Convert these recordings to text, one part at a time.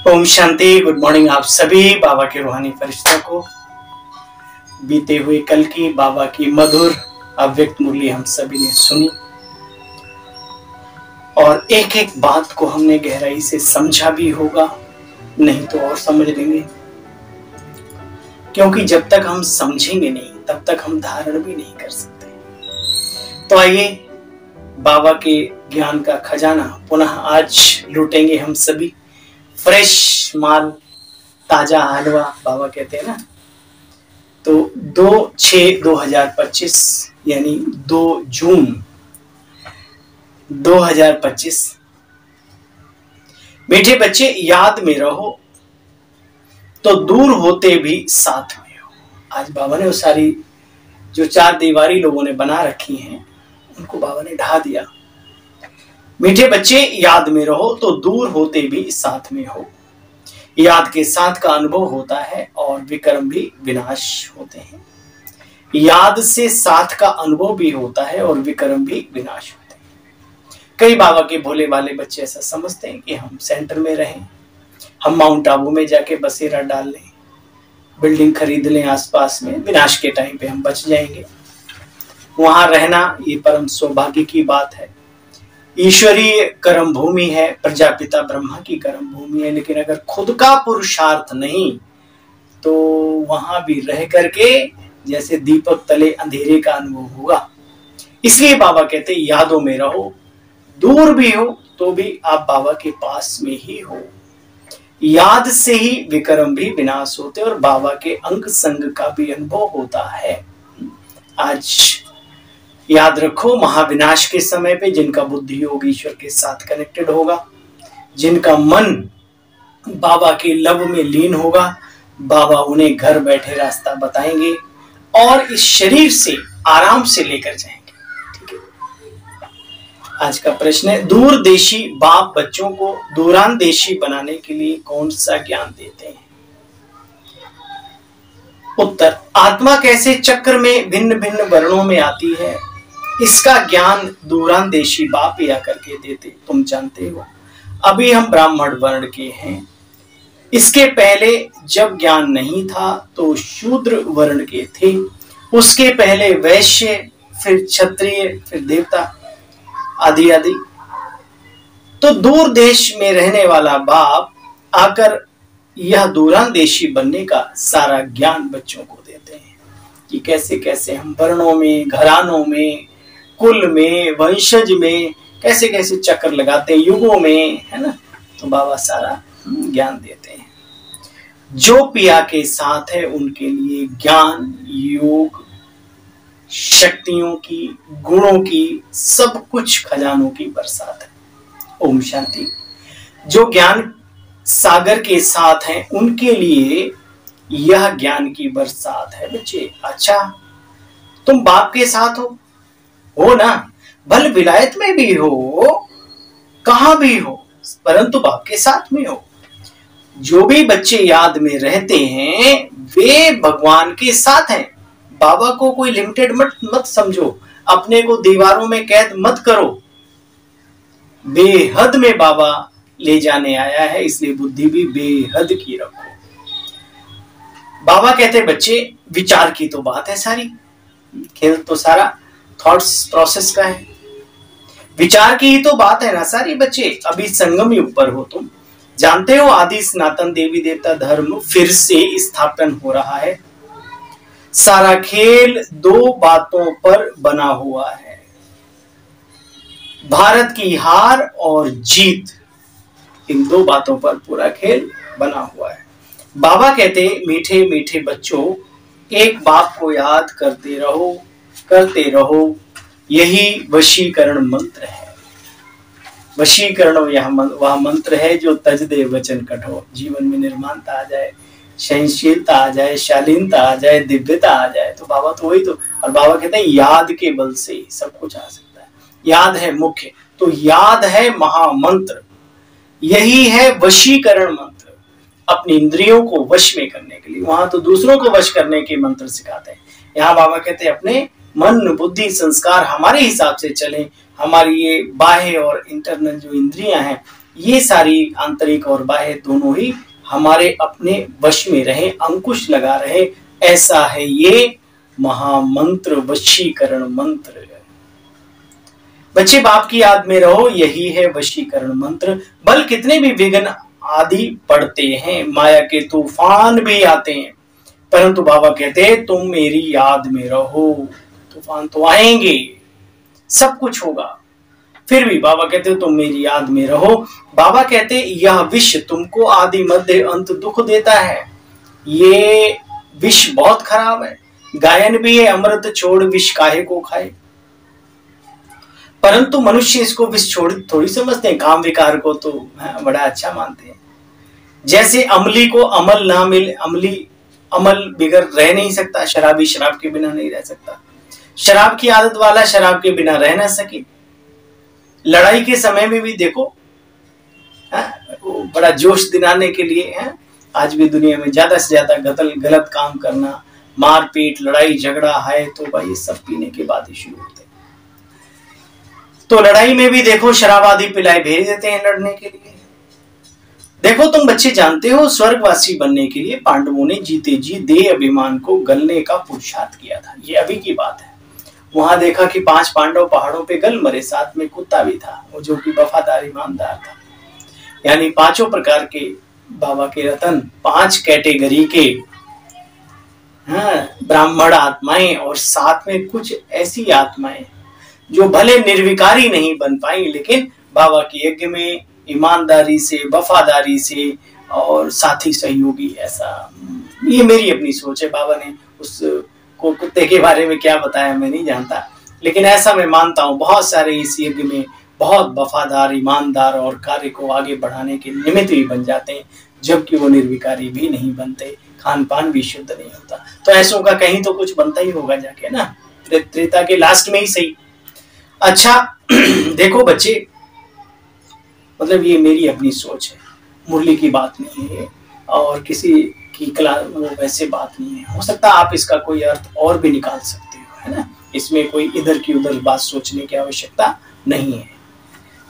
Om Shanti. Good morning आप सभी बाबा के रूहानी फरिश्तों को। बीते हुए कल की बाबा की मधुर अव्यक्त मुरली हम सभी ने सुनी और एक एक बात को हमने गहराई से समझा भी होगा, नहीं तो और समझ लेंगे, क्योंकि जब तक हम समझेंगे नहीं तब तक हम धारण भी नहीं कर सकते। तो आइए बाबा के ज्ञान का खजाना पुनः आज लूटेंगे हम सभी। फ्रेश माल, ताजा हलवा बाबा कहते हैं ना। तो 2/6/2025 यानी 2 जून 2025। मीठे बच्चे याद में रहो तो दूर होते भी साथ में हो। आज बाबा ने वो सारी जो चार दीवारी लोगों ने बना रखी हैं उनको बाबा ने ढा दिया। मीठे बच्चे याद में रहो तो दूर होते भी साथ में हो। याद के साथ का अनुभव होता है और विक्रम भी विनाश होते हैं। याद से साथ का अनुभव भी होता है और विक्रम भी विनाश होते हैं। कई बाबा के भोले वाले बच्चे ऐसा समझते हैं कि हम सेंटर में रहें, हम माउंट आबू में जाके बसेरा डाल लें, बिल्डिंग खरीद लें आसपास में, विनाश के टाइम पे हम बच जाएंगे। वहां रहना ये परम सौभाग्य की बात है। ईश्वरीय कर्म भूमि है, प्रजापिता ब्रह्मा की कर्म भूमि है। लेकिन अगर खुद का पुरुषार्थ नहीं तो वहां भी रह करके जैसे दीपक तले अंधेरे का अनुभव होगा। इसलिए बाबा कहते यादों में रहो, दूर भी हो तो भी आप बाबा के पास में ही हो। याद से ही विक्रम भी विनाश होते और बाबा के अंग संग का भी अनुभव होता है। आज याद रखो, महाविनाश के समय पे जिनका बुद्धि योग ईश्वर के साथ कनेक्टेड होगा, जिनका मन बाबा के लव में लीन होगा, बाबा उन्हें घर बैठे रास्ता बताएंगे और इस शरीर से आराम से लेकर जाएंगे। ठीक है। आज का प्रश्न है, दूरदेशी बाप बच्चों को दूरानदेशी बनाने के लिए कौन सा ज्ञान देते हैं? उत्तर, आत्मा कैसे चक्र में भिन्न भिन्न वर्णों में आती है इसका ज्ञान दूरानदेशी बाप या करके देते। तुम जानते हो अभी हम ब्राह्मण वर्ण के हैं। इसके पहले जब ज्ञान नहीं था तो शूद्र वर्ण के थे, उसके पहले वैश्य, फिर क्षत्रिय, फिर देवता आदि आदि। तो दूर देश में रहने वाला बाप आकर यह दूरानदेशी बनने का सारा ज्ञान बच्चों को देते हैं कि कैसे कैसे हम वर्णों में, घरानों में, कुल में, वंशज में कैसे कैसे चक्कर लगाते हैं, युगों में, है ना। तो बाबा सारा ज्ञान देते हैं। जो पिया के साथ है उनके लिए ज्ञान, योग, शक्तियों की, गुणों की, सब कुछ खजानों की बरसात है। ओम शांति। जो ज्ञान सागर के साथ हैं उनके लिए यह ज्ञान की बरसात है। बच्चे अच्छा, तुम बाप के साथ हो ना, भले विलायत में भी हो, कहां भी हो, परंतु बाप के साथ में हो। जो भी बच्चे याद में रहते हैं वे भगवान के साथ हैं। बाबा को कोई लिमिटेड मत समझो, अपने को दीवारों में कैद मत करो। बेहद में बाबा ले जाने आया है, इसलिए बुद्धि भी बेहद की रखो। बाबा कहते बच्चे विचार की तो बात है सारी, खेल तो सारा थॉट्स प्रोसेस का है, विचार की ही तो बात है ना सारी। बच्चे अभी संगम युग पर हो, तुम जानते हो आदि सनातन देवी देवता धर्म फिर से स्थापन हो रहा है। सारा खेल दो बातों पर बना हुआ है, भारत की हार और जीत। इन दो बातों पर पूरा खेल बना हुआ है। बाबा कहते मीठे मीठे बच्चों, एक बाप को याद करते रहो, यही वशीकरण मंत्र है। वशीकरण वह मंत्र है जो तज दे वचन कठोर। जीवन में निर्माणता आ जाए, सहनशीलता आ जाए, शालीनता आ जाए, दिव्यता आ जाए। तो बाबा तो वही तो, और बाबा कहते हैं याद के बल से सब कुछ आ सकता है। याद है मुख्य, तो याद है महामंत्र, यही है वशीकरण मंत्र, अपनी इंद्रियों को वश में करने के लिए। वहां तो दूसरों को वश करने के मंत्र सिखाते हैं, यहाँ बाबा कहते हैं अपने मन, बुद्धि, संस्कार हमारे हिसाब से चलें। हमारी ये बाह्य और इंटरनल जो इंद्रियां हैं ये सारी आंतरिक और बाह्य दोनों ही हमारे अपने वश में रहे, अंकुश लगा रहे, ऐसा है ये महामंत्र, वशीकरण मंत्र। बच्चे बाप की याद में रहो, यही है वशीकरण मंत्र। बल कितने भी विघ्न आदि पड़ते हैं, माया के तूफान भी आते हैं, परंतु बाबा कहते हैं तुम मेरी याद में रहो। तूफान तो आएंगे, सब कुछ होगा, फिर भी बाबा कहते तुम मेरी याद में रहो। बाबा कहते यह विष तुमको आदि मध्य अंत दुख देता है, ये विष बहुत खराब है। गायन भी है, अमृत छोड़ विष काहे को खाए। परंतु मनुष्य इसको विष छोड़ थोड़ी समझते हैं, काम विकार को तो बड़ा अच्छा मानते हैं। जैसे अमली को अमल ना मिले, अमली अमल बिगर रह नहीं सकता, शराबी शराब के बिना नहीं रह सकता, शराब की आदत वाला शराब के बिना रह ना सके। लड़ाई के समय में भी देखो, बड़ा जोश दिलाने के लिए आज भी दुनिया में ज्यादा से ज्यादा गलत काम करना, मारपीट, लड़ाई झगड़ा है, तो भाई ये सब पीने के बाद ही शुरू होते हैं। तो लड़ाई में भी देखो शराब आदि पिलाए भेज देते हैं लड़ने के लिए। देखो तुम बच्चे जानते हो, स्वर्गवासी बनने के लिए पांडवों ने जीते जी देह अभिमान को गलने का पुरुषार्थ किया था। ये अभी की बात है। वहां देखा कि 5 पांडव पहाड़ों पे गल मरे, साथ में कुत्ता भी था, वो जो कि वफादार ईमानदार था। यानी 5 प्रकार के बाबा के रतन, 5 कैटेगरी के ब्राह्मण आत्माएं, और साथ में कुछ ऐसी आत्माएं जो भले निर्विकारी नहीं बन पाई, लेकिन बाबा के यज्ञ में ईमानदारी से, वफादारी से और साथी सहयोगी। ऐसा ये मेरी अपनी सोच है। बाबा ने उस को कुत्ते के बारे में क्या बताया मैं नहीं जानता, लेकिन ऐसा मैं मानता हूँ बहुत सारे इस यज्ञ में बहुत वफादार, ईमानदार और कार्य को आगे बढ़ाने के निमित्त भी बन जाते हैं, जबकि वो निर्विकारी भी नहीं बनते, खान पान भी शुद्ध नहीं होता। तो ऐसों का कहीं तो कुछ बनता ही होगा जाके ना, त्रेता के लास्ट में ही सही। अच्छा देखो बच्चे, मतलब ये मेरी अपनी सोच है, मुरली की बात नहीं है और किसी की कला वो वैसे बात नहीं है। हो सकता है आप इसका कोई अर्थ और भी निकाल सकते हो, है ना। इसमें कोई इधर की उधर बात सोचने की आवश्यकता नहीं है।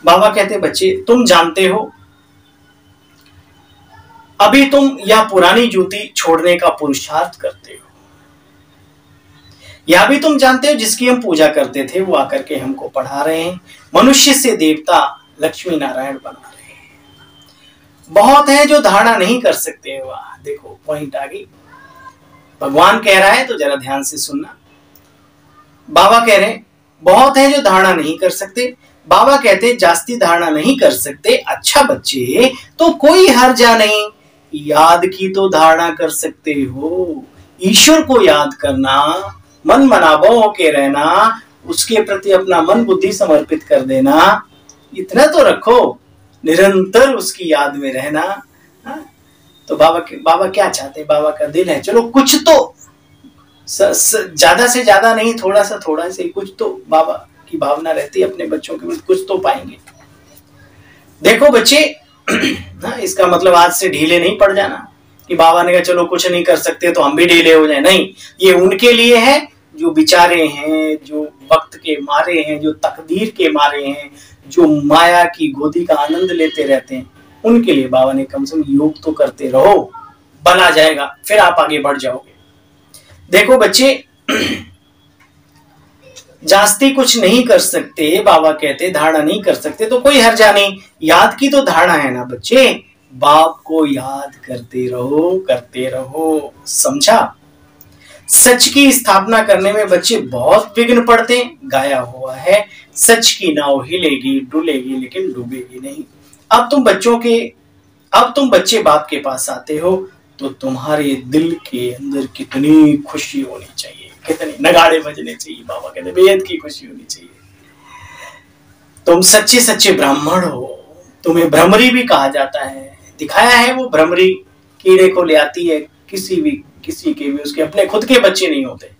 बाबा कहते बच्चे तुम जानते हो, अभी तुम यह पुरानी जूती छोड़ने का पुरुषार्थ करते हो। यह भी तुम जानते हो जिसकी हम पूजा करते थे वो आकर के हमको पढ़ा रहे हैं, मनुष्य से देवता लक्ष्मी नारायण बना रहे हैं। बहुत है जो धारणा नहीं कर सकते। वाह देखो पॉइंट आ गई। भगवान कह रहा है तो जरा ध्यान से सुनना। बाबा कह रहे हैं बहुत है जो धारणा नहीं कर सकते। बाबा कहते जास्ती धारणा नहीं कर सकते। अच्छा बच्चे तो कोई हर्जा नहीं, याद की तो धारणा कर सकते हो। ईश्वर को याद करना, मन मनाबो होके रहना, उसके प्रति अपना मन बुद्धि समर्पित कर देना, इतना तो रखो, निरंतर उसकी याद में रहना। तो बाबा क्या चाहते हैं? बाबा का दिल है चलो कुछ तो ज्यादा से ज्यादा नहीं, थोड़ा से कुछ तो बाबा की भावना रहती है अपने बच्चों के प्रति, कुछ तो पाएंगे। देखो बच्चे ना, इसका मतलब आज से ढीले नहीं पड़ जाना कि बाबा ने कहा चलो कुछ नहीं कर सकते तो हम भी ढीले हो जाए। नहीं, ये उनके लिए है जो बिचारे हैं, जो वक्त के मारे हैं, जो तकदीर के मारे हैं, जो माया की गोदी का आनंद लेते रहते हैं, उनके लिए बाबा ने कम से कम योग तो करते रहो, बल आ जाएगा, फिर आप आगे बढ़ जाओगे। देखो बच्चे जास्ती कुछ नहीं कर सकते, बाबा कहते धारणा नहीं कर सकते तो कोई हर्जा नहीं। याद की तो धारणा है ना बच्चे, बाप को याद करते रहो, समझा। सच की स्थापना करने में बच्चे बहुत विघ्न पड़ते हैं। गाया हुआ है सच की नाव हिलेगी डुलेगी लेकिन डूबेगी नहीं। अब तुम बच्चे बाप के पास आते हो तो तुम्हारे दिल के अंदर कितनी खुशी होनी चाहिए, कितने नगाड़े बजने चाहिए। बाबा कहते बेहद की खुशी होनी चाहिए। तुम सच्चे ब्राह्मण हो, तुम्हें भ्रमरी भी कहा जाता है। दिखाया है वो भ्रमरी कीड़े को ले आती है, किसी के भी उसके अपने खुद के बच्चे नहीं होते।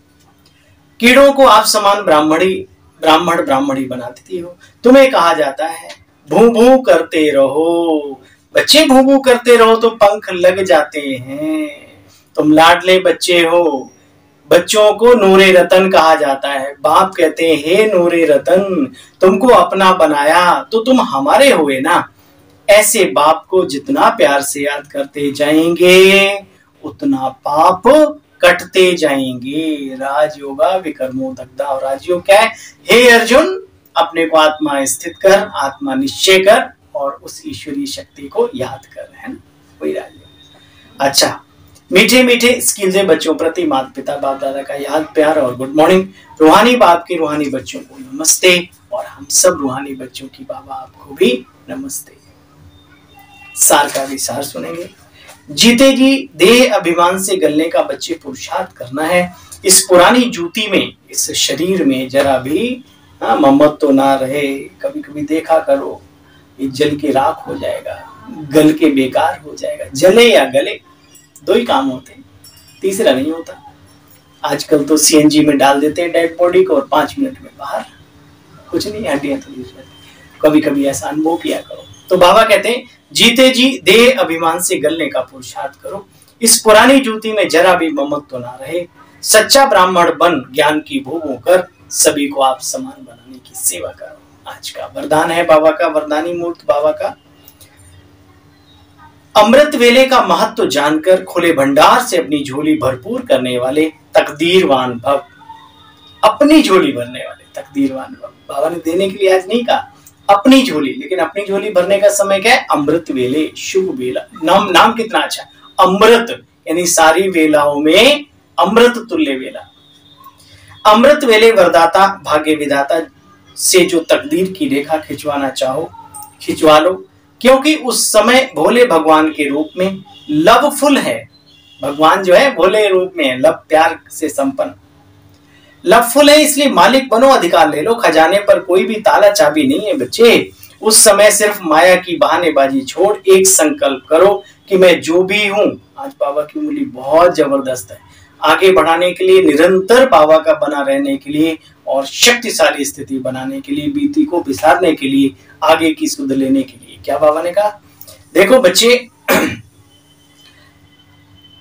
कीड़ों को आप समान ब्राह्मणी बना देती हो। तुम्हें कहा जाता है भू भू करते रहो। बच्चे भू भू करते रहो तो पंख लग जाते हैं। तुम लाडले बच्चे हो। बच्चों को नूरे रतन कहा जाता है। बाप कहते हैं हे नूरे रतन, तुमको अपना बनाया तो तुम हमारे हुए ना। ऐसे बाप को जितना प्यार से याद करते जाएंगे उतना पाप कटते जाएंगे। राजयोगा विकर्मो दग्धा। और राजयोग क्या है? हे अर्जुन, अपने को आत्मा स्थित कर, आत्मा निश्चय कर और उस ईश्वरीय शक्ति को याद कर, है ना, वही राजयोग। अच्छा, मीठे मीठे स्किल्स है बच्चों प्रति माता पिता बाप दादा का याद प्यार और गुड मॉर्निंग। रूहानी बाप के रूहानी बच्चों को नमस्ते और हम सब रूहानी बच्चों की बाबा आपको भी नमस्ते। सार का विचार सुनेंगे। जीते जी देह अभिमान से गलने का बच्चे पुरुषार्थ करना है। इस पुरानी जूती में, इस शरीर में जरा भी ममत तो ना रहे। कभी कभी देखा करो, ये जल के राख हो जाएगा, गल के बेकार हो जाएगा। जले या गले, दो ही काम होते हैं, तीसरा नहीं होता। आजकल तो सीएनजी में डाल देते हैं डेड बॉडी को और 5 मिनट में बाहर, कुछ नहीं, हड्डियां तो कभी कभी ऐसा अनुभव किया करो। तो बाबा कहते हैं जीते जी देह अभिमान से गलने का पुरुषार्थ करो। इस पुरानी जूती में जरा भी ममत तो ना रहे। सच्चा ब्राह्मण बन ज्ञान की भोगों कर सभी को आप समान बनाने की सेवा करो। आज का वरदान है बाबा का, वरदानी मूर्त बाबा का। अमृत वेले का महत्व जानकर खुले भंडार से अपनी झोली भरपूर करने वाले तकदीरवान भव। अपनी झोली भरने वाले तकदीरवान भव। बाबा ने देने के लिए आज नहीं कहा अपनी झोली, लेकिन अपनी झोली भरने का समय क्या है? अमृत वेले, शुभ वेला। नाम कितना अच्छा, अमृत, यानी सारी वेलाओं में अमृत तुल्य वेला। अमृत वेले वरदाता भाग्य विधाता से जो तकदीर की रेखा खिंचवाना चाहो खिंचवा लो, क्योंकि उस समय भोले भगवान के रूप में लव फुल है। भगवान जो है भोले रूप में है, लव प्यार से संपन्न, लव फुल है, इसलिए मालिक बनो, अधिकार ले लो। खजाने पर कोई भी ताला चाबी नहीं है बच्चे। उस समय सिर्फ माया की बहानेबाजी छोड़ एक संकल्प करो कि मैं जो भी हूं। आज बाबा की उंगली बहुत जबरदस्त है, आगे बढ़ाने के लिए, निरंतर बाबा का बना रहने के लिए और शक्तिशाली स्थिति बनाने के लिए, बीती को बिसारने के लिए, आगे की सुध लेने के लिए। क्या बाबा ने कहा? देखो बच्चे,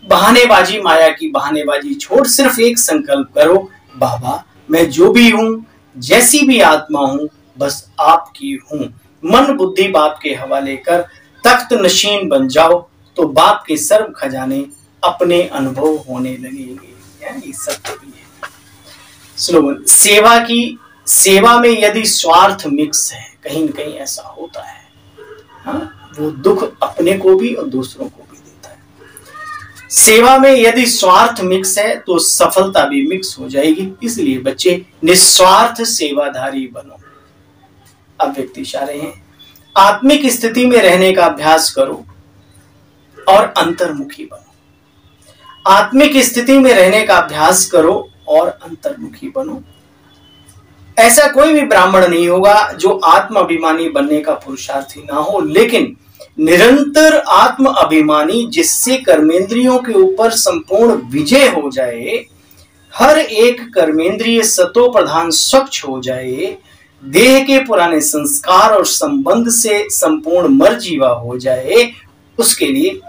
बहानेबाजी, माया की बहानेबाजी छोड़ सिर्फ एक संकल्प करो, बाबा मैं जो भी हूं, जैसी भी आत्मा हूं, बस आपकी हूं। मन बुद्धि बाप के हवाले कर तख्त नशीन बन जाओ, तो बाप के सर्व खजाने अपने अनुभव होने लगेंगे। यानी सत्य भी है। स्लोगन, सेवा में यदि स्वार्थ मिक्स है, कहीं न कहीं ऐसा होता है, हाँ, वो दुख अपने को भी और दूसरों को भी देता है। सेवा में यदि स्वार्थ मिक्स है तो सफलता भी मिक्स हो जाएगी। इसलिए बच्चे निस्वार्थ सेवाधारी बनो। अब व्यक्ति इशारे हैं, आत्मिक स्थिति में रहने का अभ्यास करो और अंतर्मुखी बनो। आत्मिक स्थिति में रहने का अभ्यास करो और अंतर्मुखी बनो। ऐसा कोई भी ब्राह्मण नहीं होगा जो आत्म अभिमानी बनने का पुरुषार्थी ना हो, लेकिन निरंतर आत्म अभिमानी, जिससे कर्मेंद्रियों के ऊपर संपूर्ण विजय हो जाए, हर एक कर्मेंद्रिय सतो प्रधान स्वच्छ हो जाए, देह के पुराने संस्कार और संबंध से संपूर्ण मर्जीवा हो जाए, उसके लिए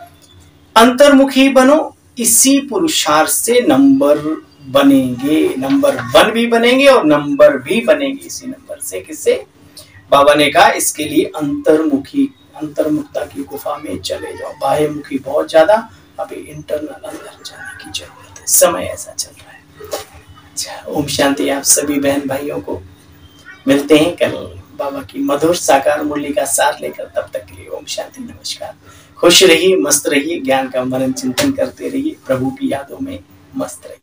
अंतर्मुखी बनो। इसी पुरुषार्थ से नंबर बनेंगे, नंबर 1 भी बनेंगे और नंबर भी बनेंगे इसी नंबर से। किससे? बाबा ने कहा इसके लिए अंतर्मुखता की गुफा में चले जाओ। बाह्यमुखी बहुत ज्यादा, अभी इंटरनल अंदर जाने की जरूरत है, समय ऐसा चल रहा है। अच्छा, ओम शांति आप सभी बहन भाइयों को। मिलते हैं कल बाबा की मधुर साकार मुरली का सार लेकर। तब तक के लिए ओम शांति, नमस्कार। खुश रहिए, मस्त रहिए, ज्ञान का मनन चिंतन करते रहिए, प्रभु की यादों में मस्त रहिए।